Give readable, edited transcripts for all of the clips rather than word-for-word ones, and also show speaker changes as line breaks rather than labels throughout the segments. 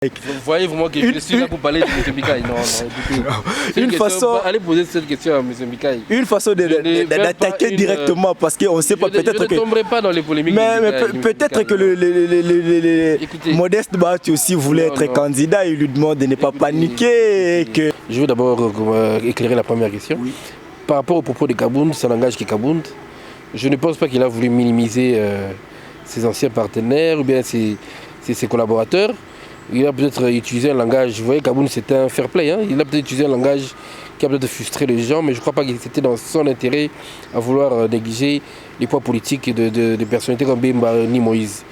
Vous voyez vraiment que je suis là pour parler de M. Mikaï. Non,
une façon.
Allez poser cette question à M. Mikaï.
Une façon d'attaquer directement parce qu'on ne sait pas peut-être que.
Je ne tomberai pas dans les polémiques.
Mais peut-être que le Modeste Bahati aussi voulait être candidat. Il lui demande de ne pas paniquer.
Je veux d'abord éclairer la première question. Oui. Par rapport au propos de Kabound, ça n'engage que Kabound. Je ne pense pas qu'il a voulu minimiser ses anciens partenaires ou bien ses collaborateurs. Il a peut-être utilisé un langage, vous voyez, Kabound c'était un fair play, hein? Il a peut-être utilisé un langage qui a peut-être frustré les gens, mais je ne crois pas que c'était dans son intérêt à vouloir négliger les poids politiques de personnalités comme Bemba ni Moïse.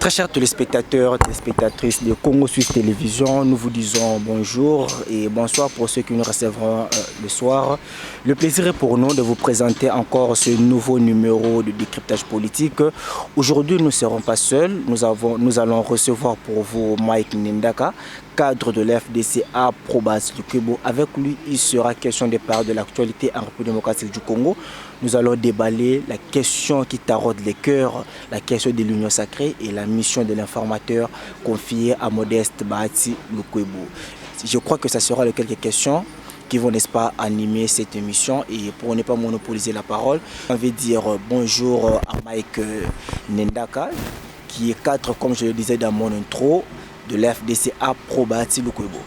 Très chers téléspectateurs, téléspectatrices de Congo Suisse Télévision, nous vous disons bonjour et bonsoir pour ceux qui nous recevront le soir. Le plaisir est pour nous de vous présenter encore ce nouveau numéro de décryptage politique. Aujourd'hui, nous ne serons pas seuls. Nous allons recevoir pour vous Mike Nendaka, cadre de l'FDC-A Probas du Québec. Avec lui, il sera question de parler de l'actualité en République démocratique du Congo. Nous allons déballer la question qui taraude les cœurs, la question de l'Union sacrée et la mission de l'informateur confiée à Modeste Bahati Lukwebo. Je crois que ça sera les quelques questions qui vont, n'est-ce pas, animer cette émission. Et pour ne pas monopoliser la parole, on va dire bonjour à Mike Nendaka, qui est cadre, comme je le disais dans mon intro, de l'FDC-A Probati Lukwebo.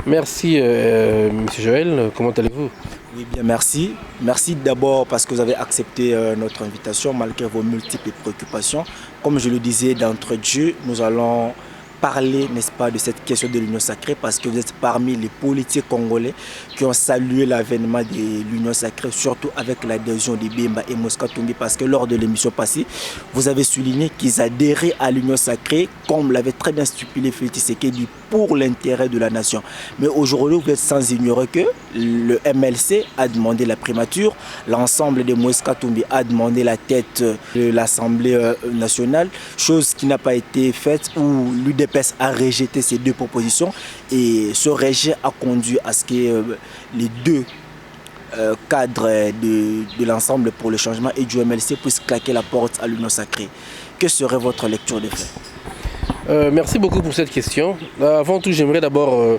Merci, M. Joël. Comment allez-vous?
Oui, bien, merci. Merci d'abord parce que vous avez accepté notre invitation malgré vos multiples préoccupations. Comme je le disais d'entrée de jeu, nous allons parler, n'est-ce pas, de cette question de l'Union sacrée parce que vous êtes parmi les politiques congolais qui ont salué l'avènement de l'Union sacrée, surtout avec l'adhésion de Bemba et Mosca Tumbi, parce que lors de l'émission passée, vous avez souligné qu'ils adhéraient à l'Union sacrée, comme l'avait très bien stipulé Félix Tshisekedi, pour l'intérêt de la nation. Mais aujourd'hui, vous êtes sans ignorer que le MLC a demandé la primature, l'ensemble de Mosca Tumbi a demandé la tête de l'Assemblée nationale, chose qui n'a pas été faite, où l'UDPS a rejeté ces deux propositions et ce rejet a conduit à ce que les deux cadres de l'ensemble pour le changement et du MLC puissent claquer la porte à l'Union sacrée. Que serait votre lecture des faits?
Merci beaucoup pour cette question. Avant tout, j'aimerais d'abord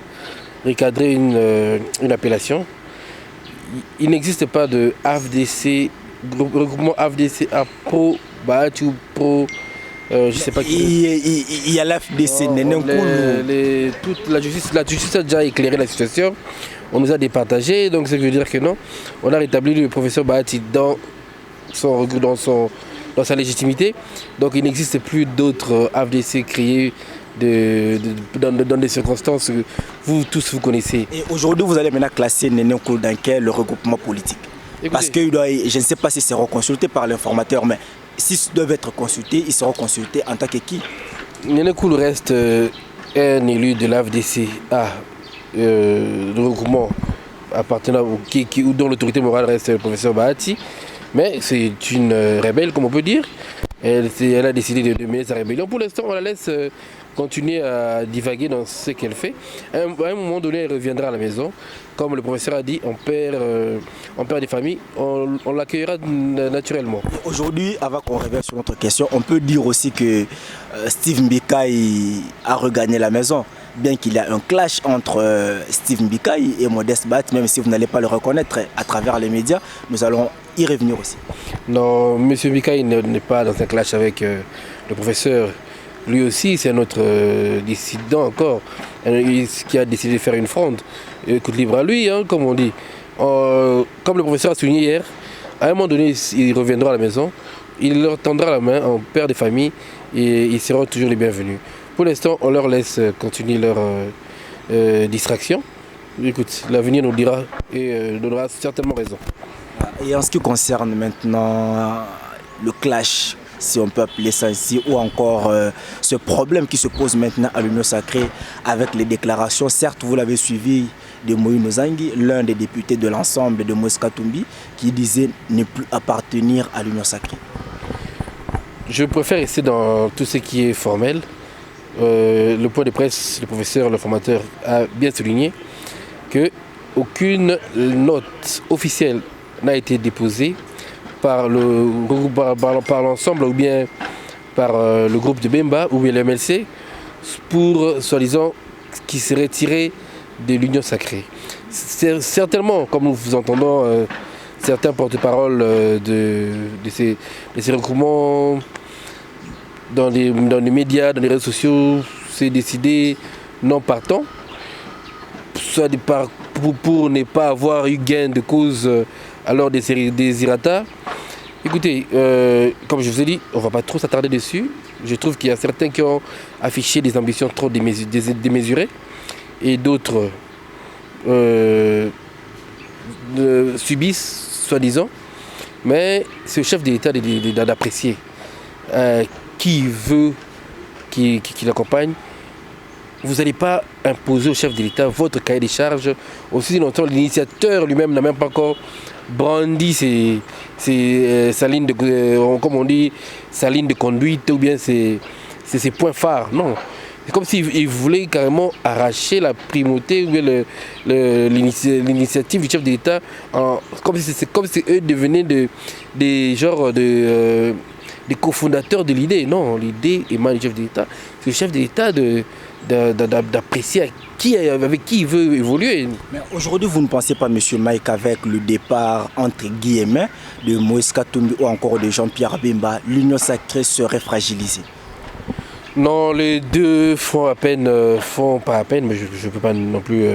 recadrer une appellation. Il n'existe pas de AFDC, regroupement AFDC à Pro, Bahati ou Pro. Je sais pas qui.
Il y a l'AFDC,
la justice a déjà éclairé la situation. On nous a départagé, donc ça veut dire que non. On a rétabli le professeur Bahati dans sa légitimité. Donc il n'existe plus d'autres AFDC créés dans des circonstances que vous tous vous connaissez.
Et aujourd'hui, vous allez maintenant classer Néné Nkoulou dans quel regroupement politique? Écoutez, parce que je ne sais pas si c'est reconsulté par l'informateur, mais s'ils doivent être consultés, ils seront consultés en tant que qui?
Néné Nkoulou reste un élu de l'AFDC, le regroupement appartenant dont l'autorité morale reste le professeur Bahati. Mais c'est une rebelle, comme on peut dire. Elle a décidé de mener sa rébellion. Pour l'instant, on la laisse continuer à divaguer dans ce qu'elle fait. À un moment donné, elle reviendra à la maison. Comme le professeur a dit, on perd des familles, on l'accueillera naturellement.
Aujourd'hui, avant qu'on revienne sur notre question, on peut dire aussi que Steve Mbikai a regagné la maison. Bien qu'il y a un clash entre Steve Mbikai et Modeste Bahati, même si vous n'allez pas le reconnaître à travers les médias, nous allons y revenir aussi.
Non, M. Mbikai n'est pas dans un clash avec le professeur. Lui aussi, c'est un autre dissident encore, qui a décidé de faire une fronde. Écoute, libre à lui, hein, comme on dit. Comme le professeur a souligné hier, à un moment donné, il reviendra à la maison, il leur tendra la main en père de famille et ils seront toujours les bienvenus. Pour l'instant, on leur laisse continuer leur distraction. Écoute, l'avenir nous dira et donnera certainement raison.
Et en ce qui concerne maintenant le clash, si on peut appeler ça ainsi, ou encore ce problème qui se pose maintenant à l'Union sacrée avec les déclarations, certes vous l'avez suivi, de Moïse Nozangi, l'un des députés de l'ensemble de Moïse Katumbi, qui disait ne plus appartenir à l'Union sacrée.
Je préfère rester dans tout ce qui est formel. Le point de presse, le professeur, le formateur a bien souligné qu'aucune note officielle n'a été déposée par l'ensemble ou bien par le groupe de Bemba ou bien le MLC pour, soi-disant, qui serait tiré de l'Union sacrée. Certainement, comme nous vous entendons certains porte-parole de ces regroupements dans les médias, dans les réseaux sociaux, c'est décidé non partant, soit pour ne pas avoir eu gain de cause alors des irrata. Écoutez, comme je vous ai dit, on ne va pas trop s'attarder dessus. Je trouve qu'il y a certains qui ont affiché des ambitions trop démesurées et d'autres subissent, soi-disant. Mais c'est au chef de l'État d'apprécier qui veut qui l'accompagne. Vous n'allez pas imposer au chef de l'État votre cahier des charges. Aussi longtemps, l'initiateur lui-même n'a même pas encore brandi sa ligne de, comme on dit, sa ligne de conduite ou bien ses points phares. Non. C'est comme s'il voulait carrément arracher la primauté ou bien l'initiative du chef de l'État, comme si eux devenaient des cofondateurs de l'idée. Non, l'idée émane du chef de l'État. C'est le chef de l'État d'apprécier avec qui il veut évoluer.
Mais aujourd'hui, vous ne pensez pas, M. Mike, avec le départ, entre guillemets, de Moïse Katumbi ou encore de Jean-Pierre Bemba, l'Union sacrée serait fragilisée?
Non, les deux font pas à peine, mais je ne peux pas non plus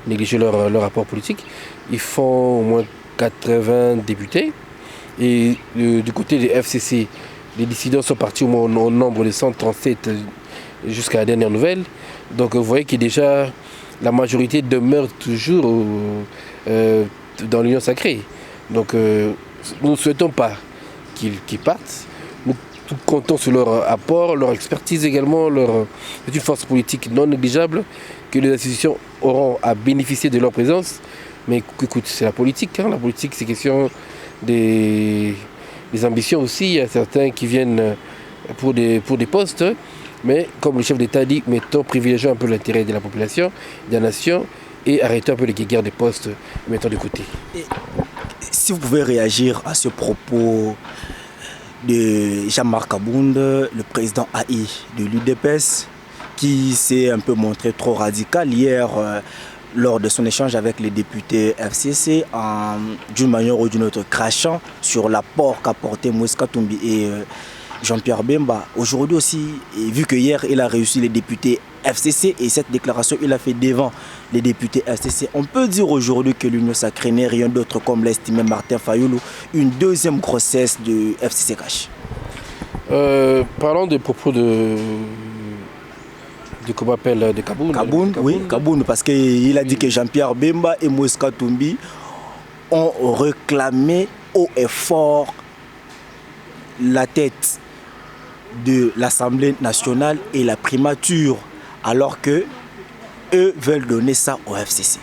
négliger leur rapport politique. Ils font au moins 80 députés. Et du côté des FCC, les dissidents sont partis au nombre de 137 jusqu'à la dernière nouvelle. Donc vous voyez que déjà la majorité demeure toujours dans l'Union sacrée. Donc nous ne souhaitons pas qu'ils partent. Nous comptons sur leur apport, leur expertise également. C'est une force politique non négligeable que les institutions auront à bénéficier de leur présence. Mais écoute, c'est la politique. La politique, c'est question des ambitions aussi. Il y a certains qui viennent pour des postes. Mais comme le chef d'État dit, privilégions un peu l'intérêt de la population, de la nation, et arrêtons un peu les guerres des postes, mettons de côté.
Et si vous pouvez réagir à ce propos de Jean-Marc Abound, le président AI de l'UDPS, qui s'est un peu montré trop radical hier lors de son échange avec les députés FCC, d'une manière ou d'une autre crachant sur l'apport qu'a porté Moïse Katumbi et Jean-Pierre Bemba. Aujourd'hui aussi, et vu que hier il a réussi les députés FCC et cette déclaration il a fait devant les députés FCC, on peut dire aujourd'hui que l'Union sacrée n'est rien d'autre, comme l'estimait Martin Fayoulou, une deuxième grossesse de FCC Cash.
Parlons des propos de comment appelle de Kaboun.
Oui, Kaboun, parce qu'il a dit que Jean-Pierre Bemba et Moïse Katumbi ont réclamé haut et fort la tête de l'Assemblée nationale et la primature, alors que eux veulent donner ça au FCC.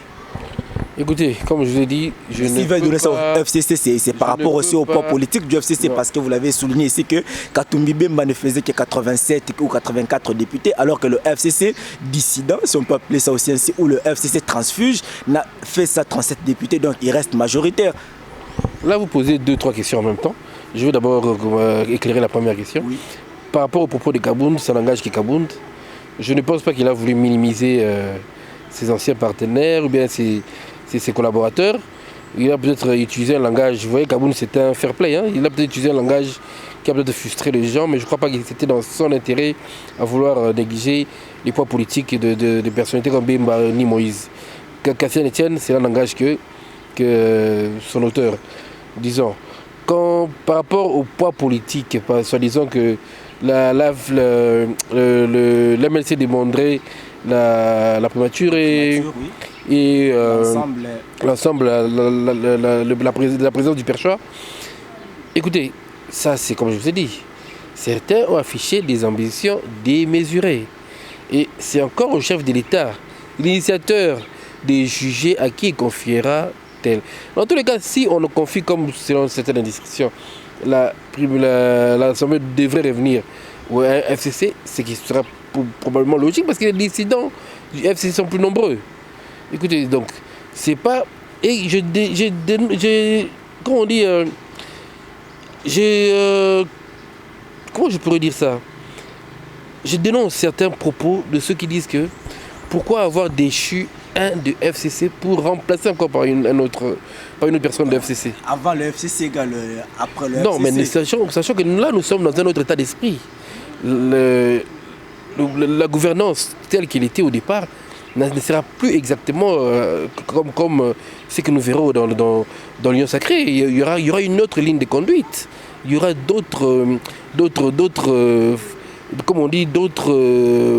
Écoutez, comme je vous l'ai dit,
s'ils veulent donner ça au FCC, c'est par rapport aussi au poids politique du FCC, parce que vous l'avez souligné ici que Katumbi Bemba ne faisait que 87 ou 84 députés, alors que le FCC dissident, si on peut appeler ça aussi ainsi, ou le FCC transfuge, n'a fait ça 37 députés, donc il reste majoritaire.
Là, vous posez 2-3 questions en même temps. Je vais d'abord éclairer la première question. Oui. Par rapport au propos de Kabound, ça n'engage que Kabound. Je ne pense pas qu'il a voulu minimiser ses anciens partenaires ou bien ses collaborateurs. Il a peut-être utilisé un langage, vous voyez, Kabound c'était un fair play, hein? Il a peut-être utilisé un langage qui a peut-être frustré les gens, mais je ne crois pas que c'était dans son intérêt à vouloir négliger les poids politiques de personnalités comme Bemba ni Moïse. Cassien Etienne, c'est un langage que son auteur, disons. Par rapport au poids politique, soi-disant que l'MLC demanderait la primature et l'ensemble, la présidence du Perchois. Écoutez, ça c'est comme je vous ai dit, certains ont affiché des ambitions démesurées. Et c'est encore au chef de l'État, l'initiateur, de juger à qui il confiera tel. Dans tous les cas, si on le confie comme selon certaines indiscrétions, l'Assemblée devrait revenir au FCC, ce qui sera probablement logique parce que les dissidents du FCC sont plus nombreux. Écoutez, donc, c'est pas... Et comment on dit... comment je pourrais dire ça? Je dénonce certains propos de ceux qui disent que pourquoi avoir déchu un de FCC pour remplacer encore par une autre personne de FCC.
Avant le FCC égale après le FCC.
Non, mais sachant que là, nous sommes dans un autre état d'esprit. La gouvernance telle qu'elle était au départ ne sera plus exactement comme ce que nous verrons dans l'Union sacrée. Il y aura une autre ligne de conduite. Il y aura d'autres comme on dit, d'autres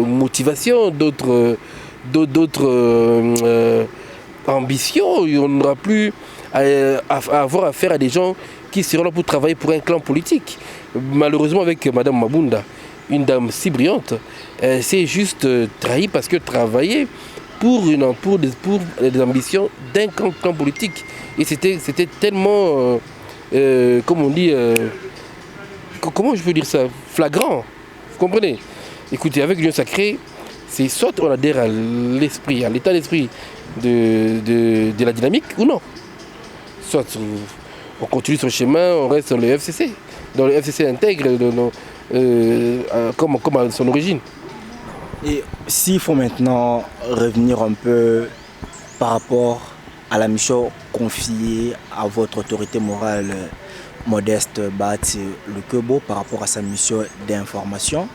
motivations, d'autres ambitions. On n'aura plus à avoir affaire à des gens qui seront là pour travailler pour un clan politique. Malheureusement, avec Mme Mabunda, une dame si brillante, c'est juste trahi parce que travailler pour des ambitions d'un clan politique. Et c'était tellement, comme on dit, comment je peux dire ça, flagrant. Vous comprenez? Écoutez, avec l'Union sacrée, c'est soit on adhère à l'esprit, à l'état d'esprit de la dynamique ou non. Soit on continue son chemin, on reste dans le FCC. Dans le FCC intègre comme à son origine.
Et s'il faut maintenant revenir un peu par rapport à la mission confiée à votre autorité morale, Modeste Bahati Lukwebo, par rapport à sa mission d'information.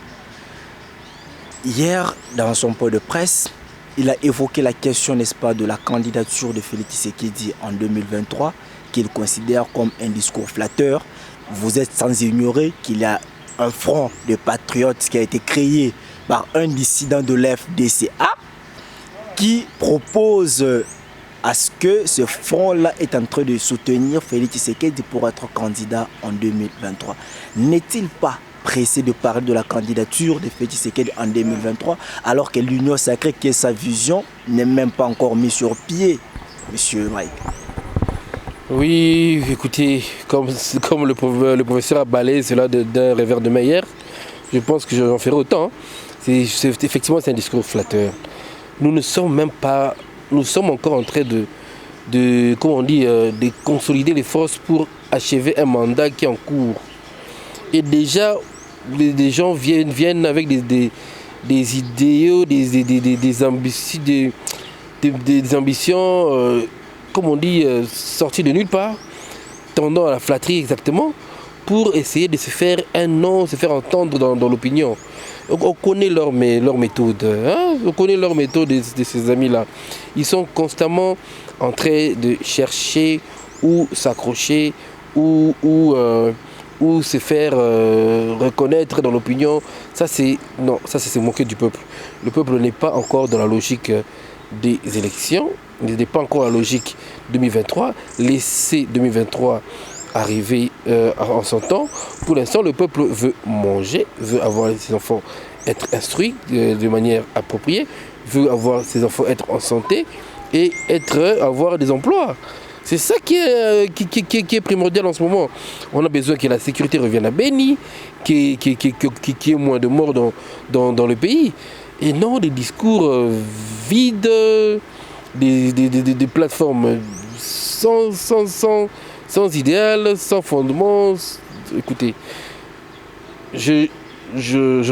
Hier, dans son point de presse, il a évoqué la question, n'est-ce pas, de la candidature de Félix Tshisekedi en 2023, qu'il considère comme un discours flatteur. Vous êtes sans ignorer qu'il y a un front de patriotes qui a été créé par un dissident de l'FDCA qui propose à ce que ce front-là est en train de soutenir Félix Tshisekedi pour être candidat en 2023. N'est-il pas pressé de parler de la candidature de Félix Tshisekedi en 2023 alors que l'Union sacrée, qui est sa vision, n'est même pas encore mise sur pied, Monsieur Mike?
Oui, écoutez, comme le professeur a balayé cela d'un revers de main hier, je pense que j'en ferai autant. Effectivement, c'est un discours flatteur. Nous sommes encore en train comment on dit, de consolider les forces pour achever un mandat qui est en cours. Et déjà, des gens viennent avec des idéaux, des ambitions, comme on dit, sorties de nulle part, tendant à la flatterie exactement, pour essayer de se faire un nom, se faire entendre dans l'opinion. On connaît leur méthode, hein? On connaît leur méthode de ces amis-là. Ils sont constamment en train de chercher où s'accrocher, où se faire reconnaître dans l'opinion. Ça c'est se moquer du peuple. Le peuple n'est pas encore dans la logique des élections, il n'est pas encore dans la logique 2023. Laissez 2023 arriver en son temps. Pour l'instant, le peuple veut manger, veut avoir ses enfants être instruits de manière appropriée, veut avoir ses enfants être en santé et avoir des emplois. C'est ça qui est primordial en ce moment. On a besoin que la sécurité revienne à Béni, qu'il y ait moins de morts dans le pays. Et non des discours vides, des plateformes sans idéal, sans fondement. Écoutez, je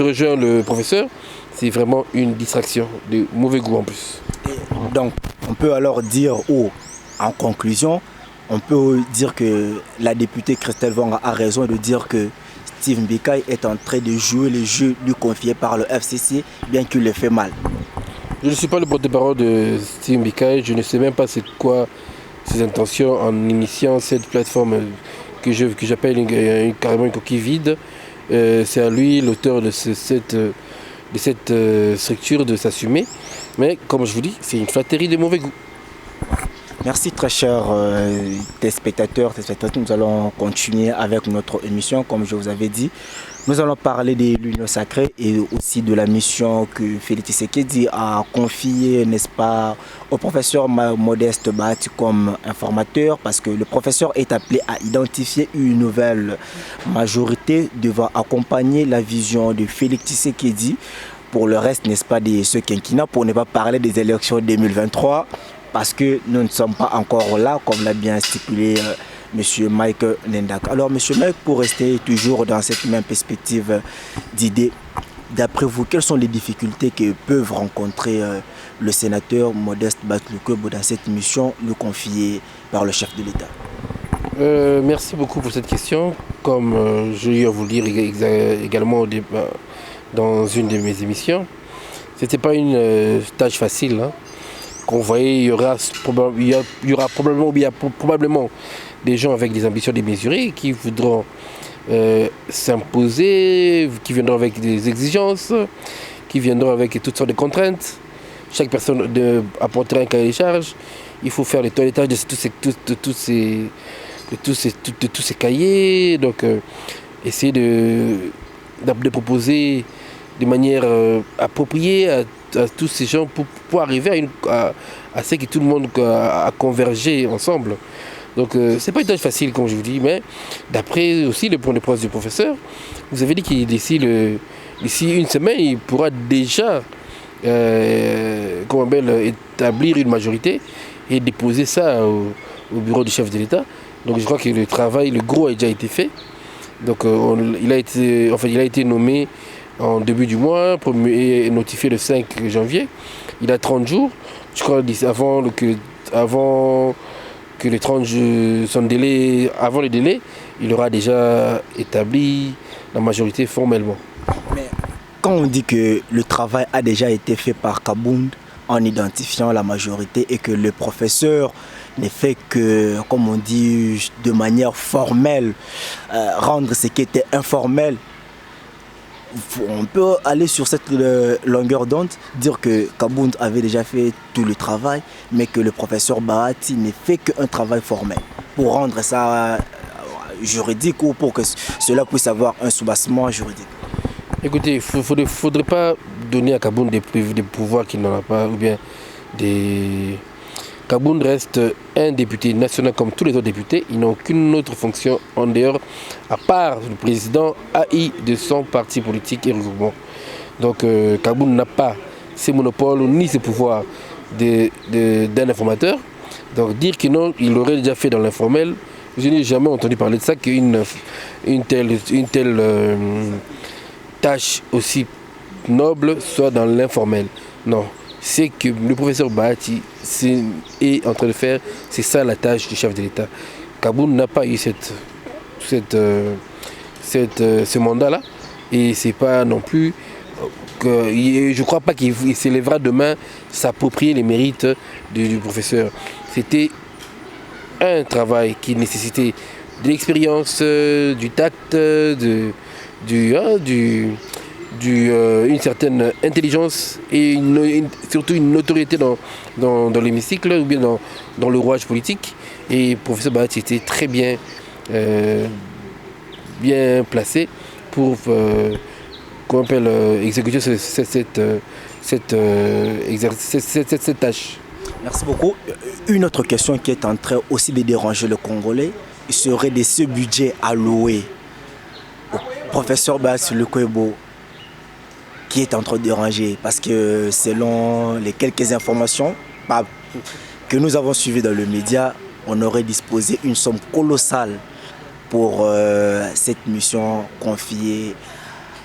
rejoins le professeur, c'est vraiment une distraction de mauvais goût en plus.
Et donc, on peut alors dire, en conclusion, on peut dire que la députée Christelle Vonga a raison de dire que Steve Mbikai est en train de jouer le jeu lui confié par le FCC, bien qu'il le fait mal.
Je ne suis pas le porte-parole de Steve Mbikai, je ne sais même pas c'est quoi ses intentions en initiant cette plateforme que j'appelle carrément une coquille vide. c'est à lui, l'auteur de cette structure, de s'assumer. Mais comme je vous dis, c'est une flatterie de mauvais goût.
Merci très chers téléspectateurs. Nous allons continuer avec notre émission. Comme je vous avais dit, nous allons parler de l'Union sacrée et aussi de la mission que Félix Tshisekedi a confiée, n'est-ce pas, au professeur Modeste Bahati comme informateur, parce que le professeur est appelé à identifier une nouvelle majorité devant accompagner la vision de Félix Tshisekedi. Pour le reste, n'est-ce pas, de ce quinquennat, pour ne pas parler des élections 2023, parce que nous ne sommes pas encore là, comme l'a bien stipulé M. Mike Nendak. Alors, M. Mike, pour rester toujours dans cette même perspective d'idées, d'après vous, quelles sont les difficultés que peuvent rencontrer le sénateur Modeste Bahati Lukwebo dans cette mission lui confiée par le chef de l'État?
Merci beaucoup pour cette question. Comme je vais vous le dire également dans une de mes émissions, ce n'était pas une tâche facile. Qu'on voyait, il y aura probablement des gens avec des ambitions démesurées qui voudront s'imposer, qui viendront avec des exigences, qui viendront avec toutes sortes de contraintes. Chaque personne apportera un cahier des charges. Il faut faire le toilettage de tous ces cahiers. Donc, essayer de proposer de manière appropriée à tous ces gens pour arriver à ce que tout le monde a convergé ensemble. Donc c'est pas une tâche facile, comme je vous dis, mais d'après aussi le point de presse du professeur, vous avez dit qu'il d'ici une semaine, il pourra déjà établir une majorité et déposer ça au bureau du chef de l'État. Donc je crois que le travail, le gros a déjà été fait. Donc il a été nommé en début du mois et notifié le 5 janvier. Il a 30 jours. Je crois avant que les 30 jours, avant le délai, il aura déjà établi la majorité formellement.
Mais quand on dit que le travail a déjà été fait par Kabound en identifiant la majorité et que le professeur ne fait que, comme on dit, de manière formelle, rendre ce qui était informel, on peut aller sur cette longueur d'onde, dire que Kabound avait déjà fait tout le travail, mais que le professeur Bahati ne fait qu'un travail formel pour rendre ça juridique ou pour que cela puisse avoir un soubassement juridique.
Écoutez, il ne faudrait pas donner à Kabound des pouvoirs qu'il n'en a pas, ou bien des... Kabound reste un député national comme tous les autres députés. Ils n'ont aucune autre fonction en dehors, à part le président AI de son parti politique et regroupement. Donc Kabound n'a pas ses monopoles ni ses pouvoirs d'un informateur. Donc dire que non, il l'aurait déjà fait dans l'informel, je n'ai jamais entendu parler de ça, qu'une telle tâche aussi noble soit dans l'informel. Non. C'est que le professeur Bahati est en train de faire, c'est ça la tâche du chef de l'État. Kabound n'a pas eu ce mandat-là et c'est pas non plus je ne crois pas qu'il s'élèvera demain s'approprier les mérites du professeur. C'était un travail qui nécessitait de l'expérience, du tact, une certaine intelligence et surtout une autorité dans l'hémicycle ou bien dans le rouage politique. Et le professeur Bahati était très bien placé pour exécuter cette tâche.
Merci beaucoup. Une autre question qui est en train aussi de déranger le Congolais serait de ce budget alloué au professeur Bahati Lukwebo, qui est en train de déranger, parce que selon les quelques informations que nous avons suivies dans le média, on aurait disposé une somme colossale pour cette mission confiée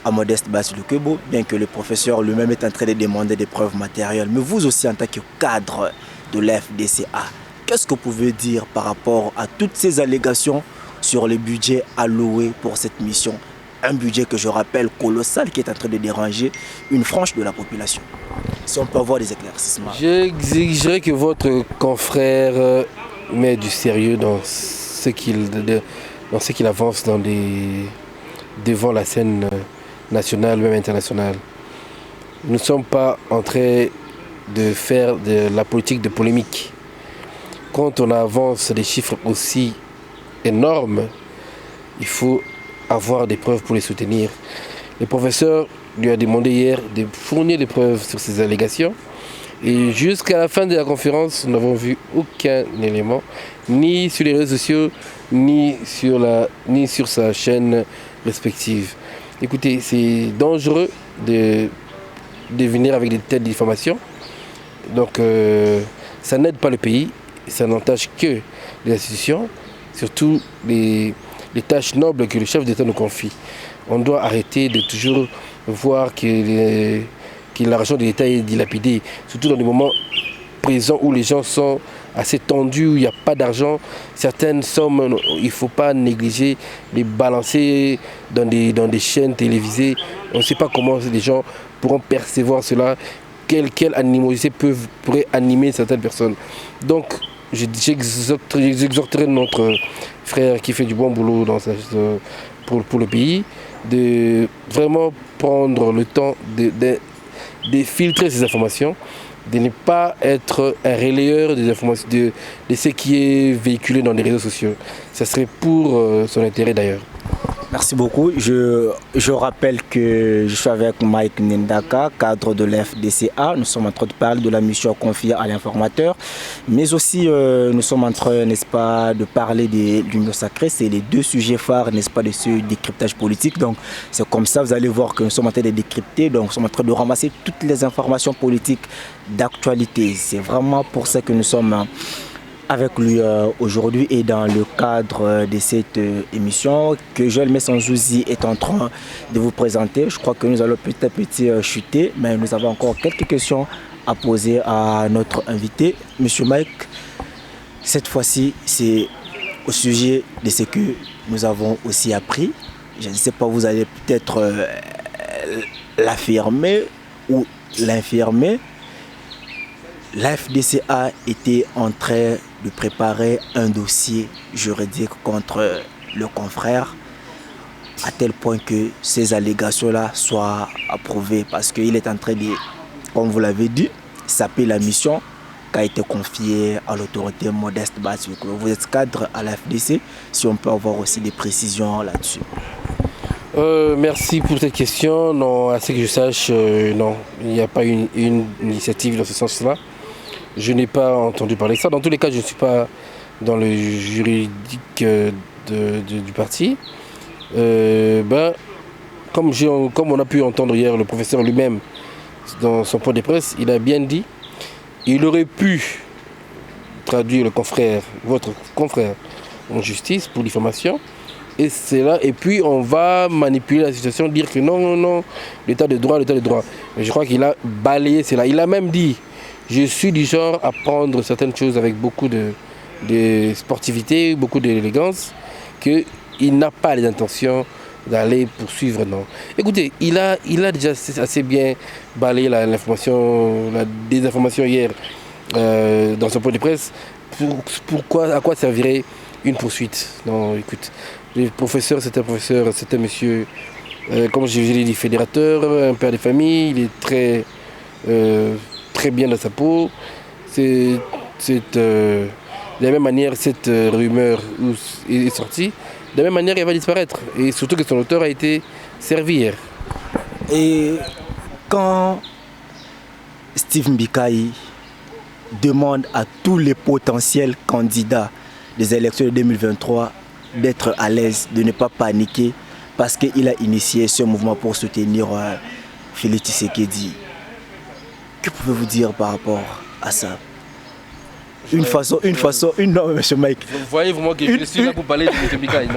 à Modeste Bahati Lukwebo, bien que le professeur lui-même est en train de demander des preuves matérielles. Mais vous aussi, en tant que cadre de l'FDCA, qu'est-ce que vous pouvez dire par rapport à toutes ces allégations sur le budget alloué pour cette mission? Un budget que je rappelle colossal qui est en train de déranger une frange de la population. Si on peut avoir des éclaircissements.
J'exigerais que votre confrère met du sérieux dans ce qu'il avance dans devant la scène nationale, même internationale. Nous ne sommes pas en train de faire de la politique de polémique. Quand on avance des chiffres aussi énormes, il faut avoir des preuves pour les soutenir. Le professeur lui a demandé hier de fournir des preuves sur ces allégations. Et jusqu'à la fin de la conférence, nous n'avons vu aucun élément, ni sur les réseaux sociaux, ni sur sa chaîne respective. Écoutez, c'est dangereux de venir avec de telles diffamations. Donc, ça n'aide pas le pays, ça n'entache que les institutions, surtout les tâches nobles que le chef d'État nous confie. On doit arrêter de toujours voir que l'argent de l'État est dilapidé, surtout dans des moments présents où les gens sont assez tendus, où il n'y a pas d'argent. Certaines sommes, il ne faut pas négliger, les balancer dans des chaînes télévisées. On ne sait pas comment les gens pourront percevoir cela, quelle animosité pourrait animer certaines personnes. Donc, j'exhorterai notre frère qui fait du bon boulot pour le pays, de vraiment prendre le temps de filtrer ces informations, de ne pas être un relayeur des informations, de ce qui est véhiculé dans les réseaux sociaux. Ça serait pour son intérêt d'ailleurs.
Merci beaucoup. Je rappelle que je suis avec Mike Ndaka, cadre de l'FDCA. Nous sommes en train de parler de la mission confiée à l'informateur. Mais aussi, nous sommes en train, n'est-ce pas, de parler de l'union sacrée. C'est les deux sujets phares, n'est-ce pas, de ce décryptage politique. Donc, c'est comme ça, vous allez voir que nous sommes en train de décrypter. Donc, nous sommes en train de ramasser toutes les informations politiques d'actualité. C'est vraiment pour ça que nous sommes avec lui aujourd'hui et dans le cadre de cette émission que Joël Messonzouzi est en train de vous présenter. Je crois que nous allons petit à petit chuter, mais nous avons encore quelques questions à poser à notre invité. Monsieur Mike, cette fois-ci, c'est au sujet de ce que nous avons aussi appris. Je ne sais pas, vous allez peut-être l'affirmer ou l'infirmer. La FDCA était en train de préparer un dossier juridique contre le confrère à tel point que ces allégations-là soient approuvées parce qu'il est en train de, comme vous l'avez dit, saper la mission qui a été confiée à l'autorité Modeste Batsoukou. Vous êtes cadre à la FDC, si on peut avoir aussi des précisions là-dessus.
Merci pour cette question. Non, à ce que je sache, non, il n'y a pas une initiative dans ce sens-là. Je n'ai pas entendu parler de ça. Dans tous les cas, je ne suis pas dans le juridique du parti. Comme on a pu entendre hier le professeur lui-même dans son point de presse, il a bien dit, il aurait pu traduire votre confrère en justice pour diffamation. Et c'est là, et puis on va manipuler la situation, dire que non, l'état de droit. Mais je crois qu'il a balayé cela. Il a même dit, je suis du genre à prendre certaines choses avec beaucoup de sportivité, beaucoup d'élégance, qu'il n'a pas les intentions d'aller poursuivre, non. Écoutez, il a déjà assez bien balayé l'information, la désinformation hier dans son point de presse. À quoi servirait une poursuite? Non, écoute, le professeur, c'est un monsieur, comme je l'ai dit, fédérateur, un père de famille, il est très bien dans sa peau. De la même manière, cette rumeur est sortie, de la même manière, elle va disparaître. Et surtout que son auteur a été servi hier.
Et quand Steve Mbikaï demande à tous les potentiels candidats des élections de 2023 d'être à l'aise, de ne pas paniquer, parce qu'il a initié ce mouvement pour soutenir Félix Tshisekedi. Que pouvez-vous dire par rapport à ça? Non, monsieur Mike.
Vous voyez vraiment que je suis là pour parler de M. Mbikaï.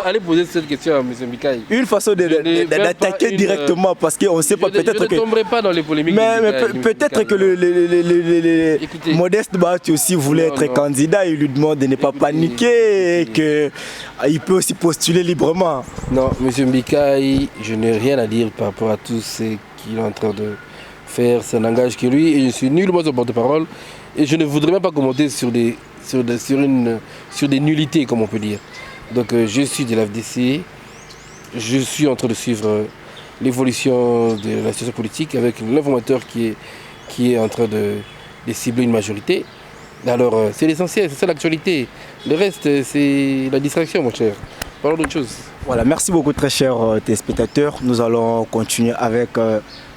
Allez poser cette question à M. Mbikaï.
Une façon d'attaquer directement, parce qu'on ne sait pas, peut-être que...
Je ne tomberai pas dans les polémiques.
Mais peut-être que le Modeste Batsoukou aussi voulait être candidat, il lui demande de ne pas paniquer et qu'il peut aussi postuler librement.
Non, M. Mbikaï, je n'ai rien à dire par rapport à tout ce qu'il est en train de faire, ça n'engage que lui et je suis nullement son porte-parole et je ne voudrais même pas commenter sur des nullités, comme on peut dire. Donc je suis de l'AFDC, je suis en train de suivre l'évolution de la situation politique avec l'informateur qui est en train de cibler une majorité. Alors c'est l'essentiel, c'est ça l'actualité. Le reste c'est la distraction mon cher. Parlons d'autre chose.
Voilà, merci beaucoup très chers téléspectateurs. Nous allons continuer avec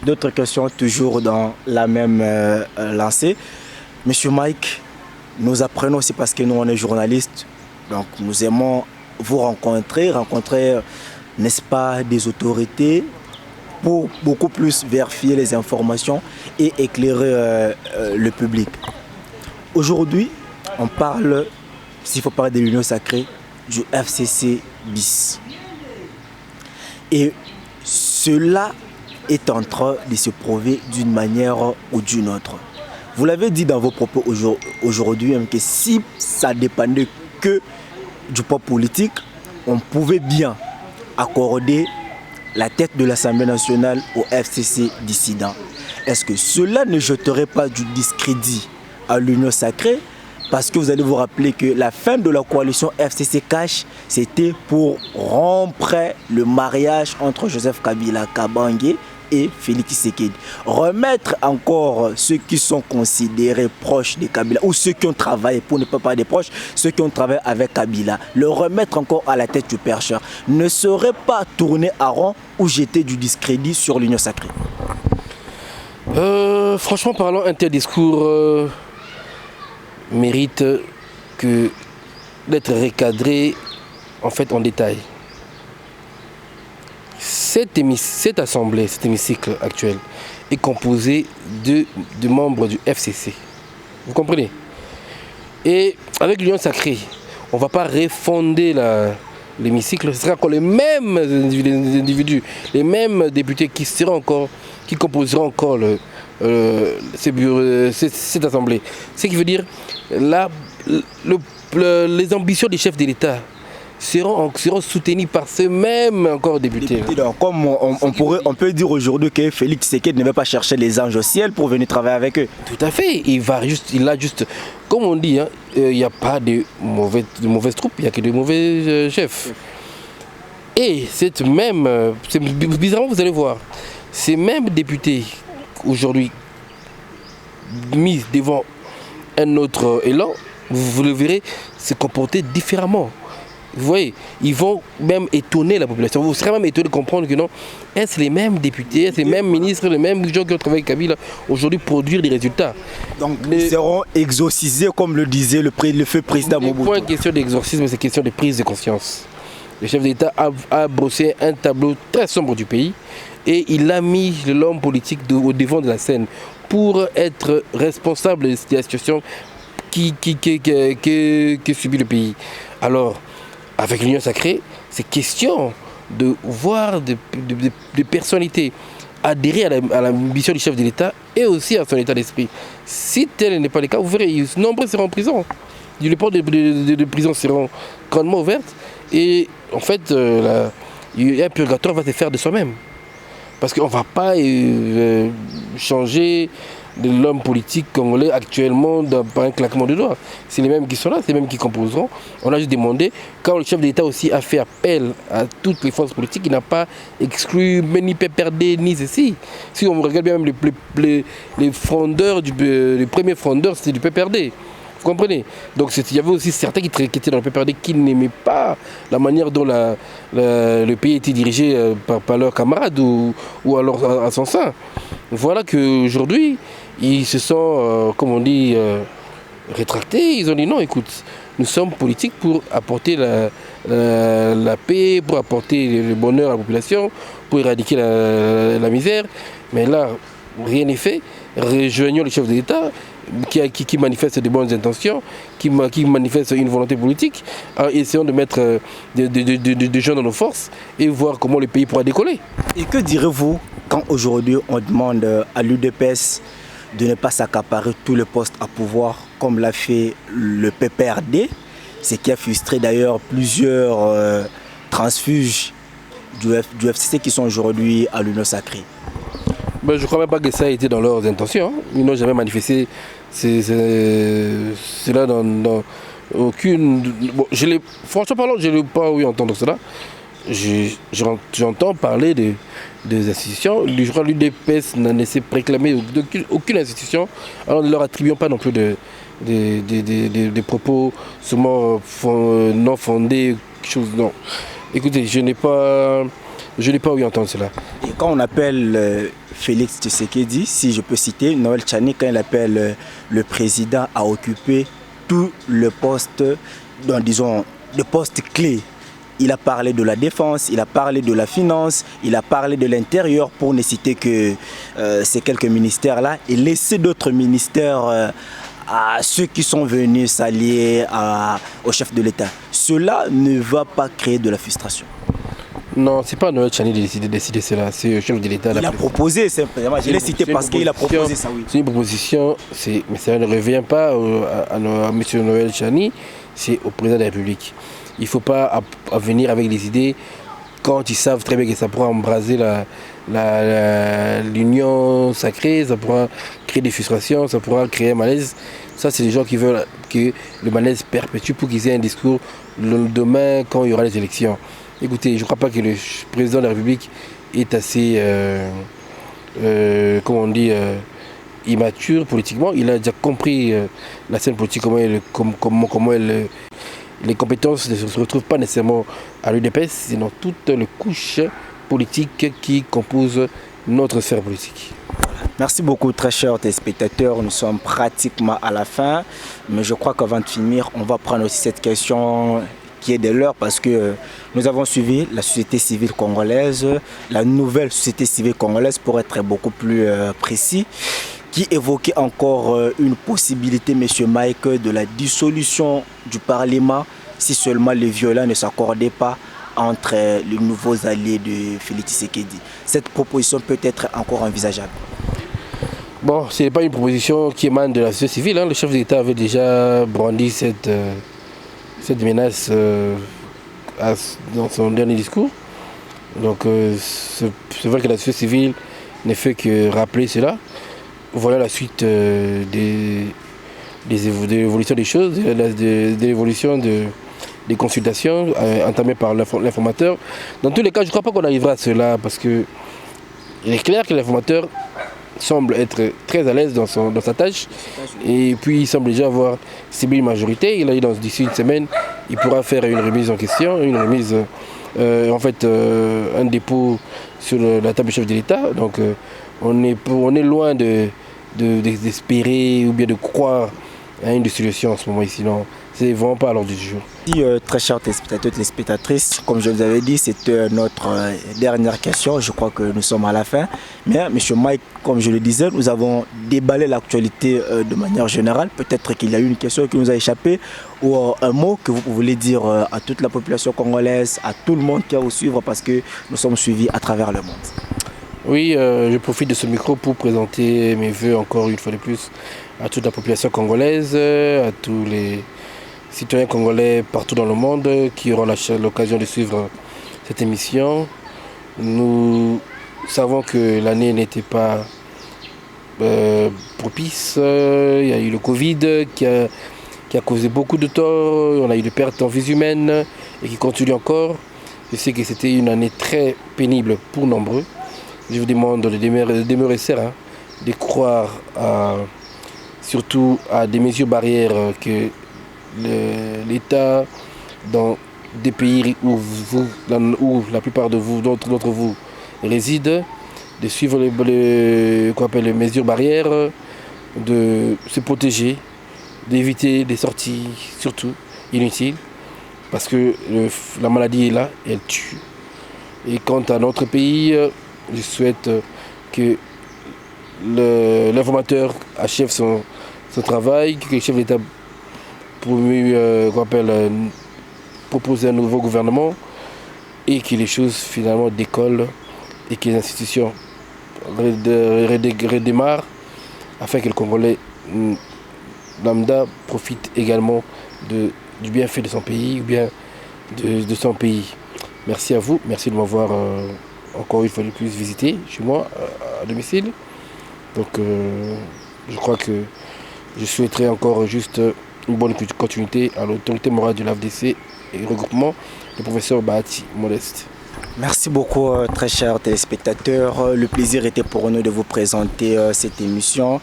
d'autres questions toujours dans la même lancée. Monsieur Mike, nous apprenons aussi parce que nous on est journalistes, donc nous aimons vous rencontrer, n'est-ce pas, des autorités pour beaucoup plus vérifier les informations et éclairer le public. Aujourd'hui, on parle, s'il faut parler de l'Union sacrée, du FCC bis. Et cela est en train de se prouver d'une manière ou d'une autre. Vous l'avez dit dans vos propos aujourd'hui, que si ça dépendait que du pouvoir politique, on pouvait bien accorder la tête de l'Assemblée nationale au FCC dissident. Est-ce que cela ne jeterait pas du discrédit à l'Union sacrée? Parce que vous allez vous rappeler que la fin de la coalition FCC Cash, c'était pour rompre le mariage entre Joseph Kabila Kabange et Félix Tshisekedi. Remettre encore ceux qui sont considérés proches de Kabila, ou ceux qui ont travaillé, pour ne pas parler des proches, ceux qui ont travaillé avec Kabila, le remettre encore à la tête du percheur, ne serait pas tourner à rond ou jeter du discrédit sur l'Union sacrée?
Franchement parlant, un tel discours mérite d'être recadré en fait en détail. Cette assemblée, cet hémicycle actuel est composé de membres du FCC. Vous comprenez? Et avec l'Union sacrée, on ne va pas refonder l'hémicycle. Ce sera encore les mêmes individus, les mêmes députés qui composeront encore cette assemblée. Ce qui veut dire les ambitions des chefs de l'État seront soutenues par ces mêmes encore députés.
Donc, comme on peut dire aujourd'hui que Félix Tshisekedi ne va pas chercher les anges au ciel pour venir travailler avec eux.
Tout à fait. Il a juste, comme on dit, il n'y a pas de mauvaises troupes, il n'y a que de mauvais chefs. Et bizarrement, vous allez voir, ces mêmes députés aujourd'hui mis devant un autre élan, vous le verrez se comporter différemment. Vous voyez, ils vont même étonner la population. Vous serez même étonné de comprendre que non, est-ce les mêmes députés, est-ce les mêmes ministres, les mêmes gens qui ont travaillé avec Kabila aujourd'hui produire des résultats.
Donc ils seront exorcisés comme le disait le feu président Mobutu.
Ce n'est pas une question d'exorcisme, c'est une question de prise de conscience. Le chef d'État a brossé un tableau très sombre du pays et il a mis l'homme politique au devant de la scène pour être responsable de la situation qui subit le pays. Alors, avec l'Union sacrée, c'est question de voir des personnalités adhérer à la mission du chef de l'État et aussi à son état d'esprit. Si tel n'est pas le cas, vous verrez, nombreux seront en prison. Les portes de prison seront grandement ouvertes et en fait, un purgatoire va se faire de soi-même. Parce qu'on ne va pas changer de l'homme politique congolais actuellement par un claquement de doigts. C'est les mêmes qui sont là, c'est les mêmes qui composeront. On a juste demandé, quand le chef de l'État aussi a fait appel à toutes les forces politiques, il n'a pas exclu ni PPRD ni ceci. Si on regarde bien même les frondeurs, les premiers frondeurs, c'était du PPRD. Vous comprenez? Donc il y avait aussi certains qui étaient dans le PPRD qui n'aimaient pas la manière dont le pays était dirigé par leurs camarades ou alors à son sein. Voilà qu'aujourd'hui, ils se sont, comme on dit, rétractés. Ils ont dit non, écoute, nous sommes politiques pour apporter la paix, pour apporter le bonheur à la population, pour éradiquer la misère. Mais là, rien n'est fait. Rejoignons le chef de l'État qui manifeste de bonnes intentions, qui manifeste une volonté politique. Alors, essayons de mettre des gens dans nos forces et voir comment le pays pourra décoller.
Et que direz-vous quand aujourd'hui on demande à l'UDPS de ne pas s'accaparer tous les postes à pouvoir comme l'a fait le PPRD, ce qui a frustré d'ailleurs plusieurs transfuges du FCC qui sont aujourd'hui à l'Union sacrée?
Ben, je ne crois même pas que ça a été dans leurs intentions. Ils n'ont jamais manifesté cela aucune. Bon, franchement parlant, je n'ai pas ouï entendre cela. J'entends parler des institutions. Je crois que l'UDPS n'a laissé réclamer aucune institution. Alors ne leur attribuons pas non plus des propos seulement non fondés, chose non. Écoutez, je n'ai pas ouï entendre cela.
Et quand on appelle Félix Tshisekedi, si je peux citer, Noël Tchani, quand il appelle le président à occuper tout le poste, disons, le poste clé. Il a parlé de la défense, il a parlé de la finance, il a parlé de l'intérieur, pour ne citer que ces quelques ministères-là, et laisser d'autres ministères à ceux qui sont venus s'allier au chef de l'État. Cela ne va pas créer de la frustration.
Non, c'est pas Noël Tchani de décider cela, c'est le chef de l'État.
Il a proposé simplement, je l'ai cité parce qu'il a proposé ça, oui.
C'est une proposition, mais ça ne revient pas à M. Noël Tchani, c'est au président de la République. Il ne faut pas venir avec des idées quand ils savent très bien que ça pourra embraser l'union sacrée, ça pourra créer des frustrations, ça pourra créer un malaise. Ça, c'est des gens qui veulent que le malaise perpétue pour qu'ils aient un discours le demain quand il y aura les élections. Écoutez, je ne crois pas que le président de la République est assez, comment on dit, immature politiquement. Il a déjà compris la scène politique, comment les compétences ne se retrouvent pas nécessairement à l'UDPS, c'est dans toutes les couches politiques qui composent notre sphère politique.
Merci beaucoup, très chers téléspectateurs. Nous sommes pratiquement à la fin, mais je crois qu'avant de finir, on va prendre aussi cette question qui est de l'heure parce que nous avons suivi la société civile congolaise, la nouvelle société civile congolaise pour être beaucoup plus précis, qui évoquait encore une possibilité, M. Mike, de la dissolution du Parlement si seulement les violents ne s'accordaient pas entre les nouveaux alliés de Félix Tshisekedi. Cette proposition peut être encore envisageable.
Bon, ce n'est pas une proposition qui émane de la société civile. Le chef d'État avait déjà brandi cette menace dans son dernier discours. Donc c'est vrai que la société civile ne fait que rappeler cela. Voilà la suite de l'évolution des choses, de l'évolution des consultations entamées par l'informateur. Dans tous les cas, je ne crois pas qu'on arrivera à cela parce qu'il est clair que l'informateur semble être très à l'aise dans sa tâche et puis il semble déjà avoir ciblé une majorité. Il a dit d'ici une semaine, il pourra faire une remise en question, un dépôt sur la table du chef de l'État. Donc on est loin d'espérer ou bien de croire à une dissolution en ce moment ici. Non, c'est vraiment pas à l'ordre du jour.
Très chers téléspectateurs, téléspectatrices, comme je vous avais dit, c'était notre dernière question. Je crois que nous sommes à la fin. Mais M. Mike, comme je le disais, nous avons déballé l'actualité de manière générale. Peut-être qu'il y a eu une question qui nous a échappé ou un mot que vous voulez dire à toute la population congolaise, à tout le monde qui a à vous suivre parce que nous sommes suivis à travers le monde.
Oui, je profite de ce micro pour présenter mes voeux encore une fois de plus à toute la population congolaise, à tous les citoyens congolais partout dans le monde qui auront l'occasion de suivre cette émission. Nous savons que l'année n'était pas propice. Il y a eu le Covid qui a causé beaucoup de tort. On a eu des pertes en vies humaines et qui continue encore. Je sais que c'était une année très pénible pour nombreux. Je vous demande de demeurer serein, de croire surtout à des mesures barrières que l'État, dans des pays où la plupart d'entre vous résident, de suivre les mesures barrières, de se protéger, d'éviter des sorties, surtout inutiles, parce que la maladie est là, elle tue. Et quant à notre pays, je souhaite que l'informateur achève son travail, que le chef d'État proposer un nouveau gouvernement et que les choses finalement décollent et que les institutions redémarrent afin que le Congolais lambda profite également du bienfait de son pays ou bien de son pays. Merci à vous, merci de m'avoir encore une fois de plus visité chez moi à domicile. Donc je crois que je souhaiterais encore juste une bonne continuité à l'autorité morale de l'AFDC et regroupement le professeur Bahati Modeste.
Merci beaucoup, très chers téléspectateurs. Le plaisir était pour nous de vous présenter cette émission.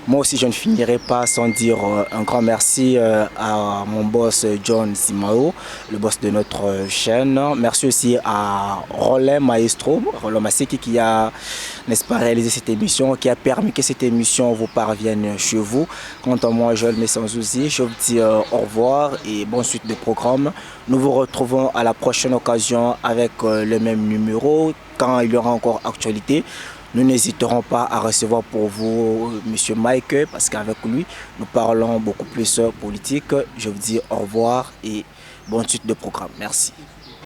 Moi aussi, je ne finirai pas sans dire un grand merci à mon boss John Simao, le boss de notre chaîne. Merci aussi à Roland Maestro, Roland Maseki, qui a, n'est-ce pas, réalisé cette émission, qui a permis que cette émission vous parvienne chez vous. Quant à moi, Joël Messanzouzi, je vous dis au revoir et bonne suite de programme. Nous vous retrouvons à la prochaine occasion avec le même numéro, quand il y aura encore actualité. Nous n'hésiterons pas à recevoir pour vous M. Mike, parce qu'avec lui, nous parlons beaucoup plus politique. Je vous dis au revoir et bonne suite de programme. Merci.